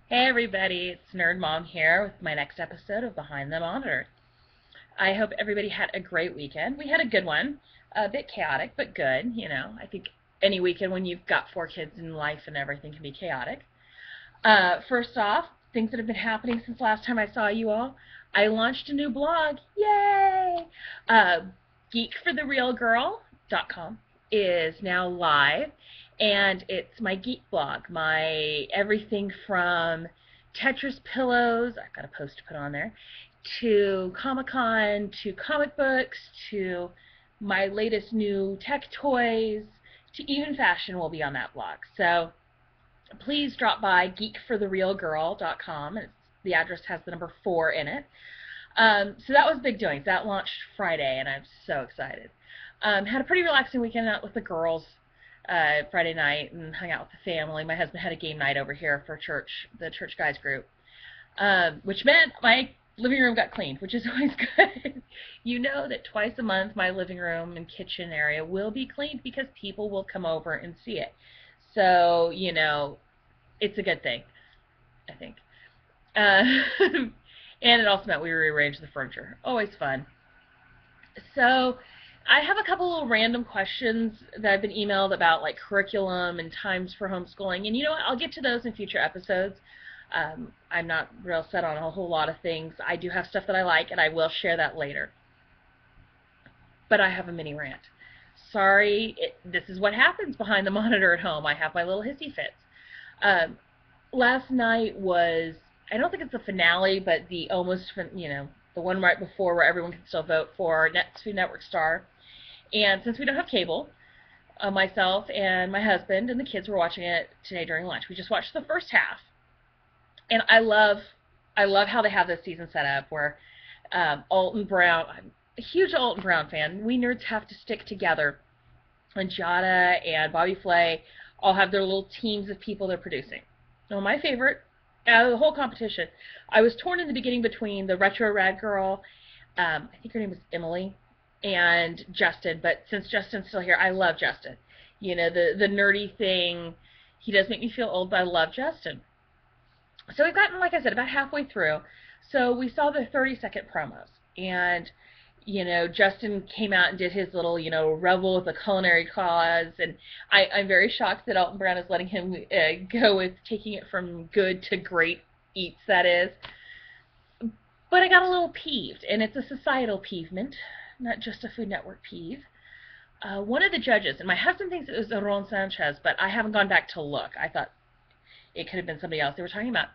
Hey everybody, it's Nerd Mom here with my next episode of Behind the Monitor. I hope everybody had a great weekend. We had a good one, a bit chaotic, but good. I think any weekend when you've got four kids in life and everything can be chaotic. First off, things that have been happening since last time I saw you all. I launched a new blog. Yay! Geekfortherealgirl.com is now live, and it's my geek blog, my everything from Tetris pillows, I've got a post to put on there, to Comic-Con, to comic books, to my latest new tech toys, to even fashion will be on that blog. So please drop by geekfortherealgirl.com. The address has the number 4 in it. So that was big doings. That launched Friday, and I'm so excited. Had a pretty relaxing weekend out with the girls Friday night and hung out with the family. My husband had a game night over here for church, the church guys group, which meant my living room got cleaned, which is always good. You know that twice a month my living room and kitchen area will be cleaned because people will come over and see it. So, it's a good thing, I think. And it also meant we rearranged the furniture. Always fun. So I have a couple little random questions that I've been emailed about, like curriculum and times for homeschooling. And you know what? I'll get to those in future episodes. I'm not real set on a whole lot of things. I do have stuff that I like, and I will share that later. But I have a mini rant. Sorry, this is what happens behind the monitor at home. I have my little hissy fits. Last night was, I don't think it's the finale, but the almost, the one right before where everyone can still vote for Food Network star. And since we don't have cable, myself and my husband and the kids were watching it today during lunch. We just watched the first half, and I love how they have this season set up where Alton Brown. I'm a huge Alton Brown fan. We nerds have to stick together, and Jada and Bobby Flay all have their little teams of people they're producing. Now, my favorite out of the whole competition, I was torn in the beginning between the retro rad girl, I think her name was Emily, and Justin. But since Justin's still here, I love Justin. The nerdy thing. He does make me feel old, but I love Justin. So we've gotten, like I said, about halfway through. So we saw the 30-second promos, and Justin came out and did his little, rebel with a culinary cause, and I'm very shocked that Alton Brown is letting him go with taking it from good to great eats, that is. But I got a little peeved, and it's a societal peevement, not just a Food Network peeve. One of the judges, and my husband thinks it was Aaron Sanchez, but I haven't gone back to look. I thought it could have been somebody else. They were talking about,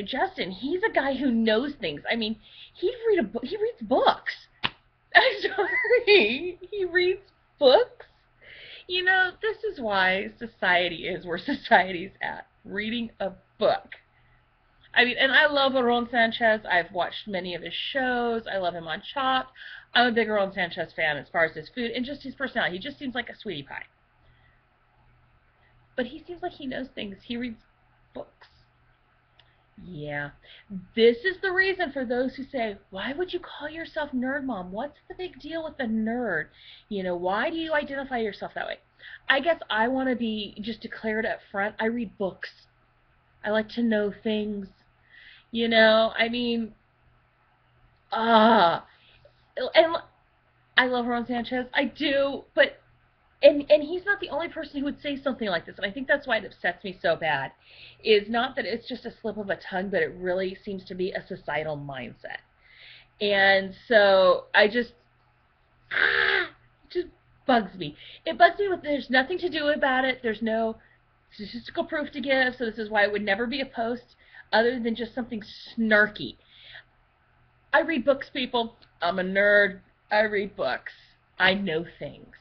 Justin, he's a guy who knows things. I mean, he reads books. I'm sorry. He reads books. This is why society is where society's at. Reading a book. I mean, and I love Aaron Sanchez. I've watched many of his shows. I love him on Chopped. I'm a big Aaron Sanchez fan as far as his food and just his personality. He just seems like a sweetie pie. But he seems like he knows things. He reads books. Yeah. This is the reason for those who say, why would you call yourself Nerd Mom? What's the big deal with the nerd? Why do you identify yourself that way? I guess I want to be just declared up front. I read books. I like to know things. I mean, and I love Ron Sanchez. I do, but and he's not the only person who would say something like this, and I think that's why it upsets me so bad, is not that it's just a slip of a tongue, but it really seems to be a societal mindset. And so it just bugs me. It bugs me with there's nothing to do about it. There's no statistical proof to give, so this is why it would never be a post other than just something snarky. I read books, people. I'm a nerd. I read books. I know things.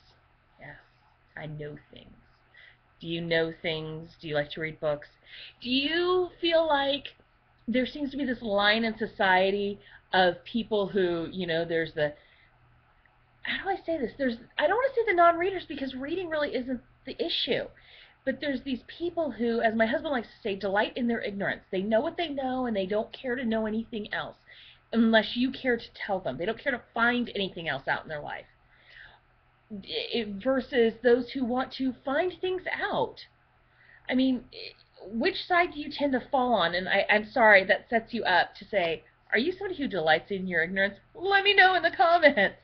I know things. Do you know things? Do you like to read books? Do you feel like there seems to be this line in society of people who, there's the, how do I say this? I don't want to say the non-readers because reading really isn't the issue. But there's these people who, as my husband likes to say, delight in their ignorance. They know what they know and they don't care to know anything else unless you care to tell them. They don't care to find anything else out in their life. Versus those who want to find things out. I mean, which side do you tend to fall on? And I'm sorry, that sets you up to say, are you somebody who delights in your ignorance? Let me know in the comments.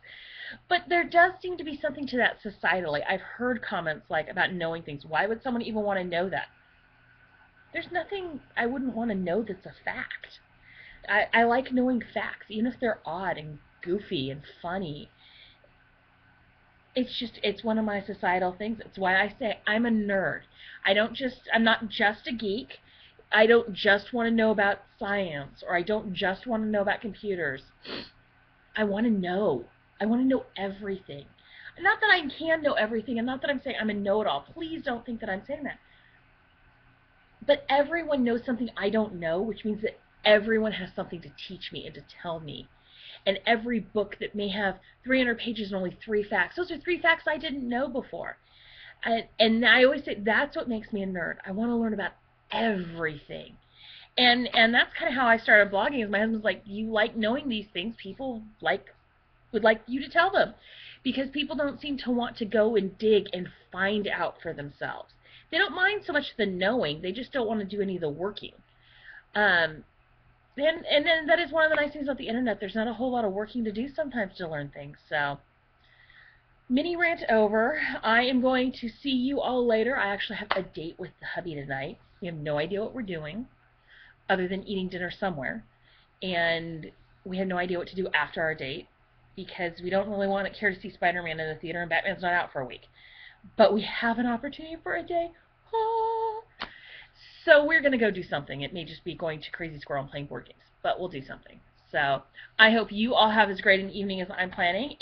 But there does seem to be something to that societally. I've heard comments like about knowing things. Why would someone even want to know that? There's nothing I wouldn't want to know that's a fact. I like knowing facts, even if they're odd and goofy and funny. It's one of my societal things. It's why I say I'm a nerd. I'm not just a geek. I don't just want to know about science, or I don't just want to know about computers. I want to know. I want to know everything. Not that I can know everything, and not that I'm saying I'm a know-it-all. Please don't think that I'm saying that. But everyone knows something I don't know, which means that everyone has something to teach me and to tell me. And every book that may have 300 pages and only 3 facts, those are 3 facts I didn't know before. And I always say that's what makes me a nerd. I want to learn about everything. And that's kind of how I started blogging. Is my husband's like, you like knowing these things, people would like you to tell them, because people don't seem to want to go and dig and find out for themselves. They don't mind so much the knowing, they just don't want to do any of the working. And then that is one of the nice things about the internet. There's not a whole lot of working to do sometimes to learn things. So, mini rant over. I am going to see you all later. I actually have a date with the hubby tonight. We have no idea what we're doing, other than eating dinner somewhere. And we have no idea what to do after our date, because we don't really want to care to see Spider-Man in the theater, and Batman's not out for a week. But we have an opportunity for a day. Ah. So we're going to go do something. It may just be going to Crazy Squirrel and playing board games, but we'll do something. So I hope you all have as great an evening as I'm planning.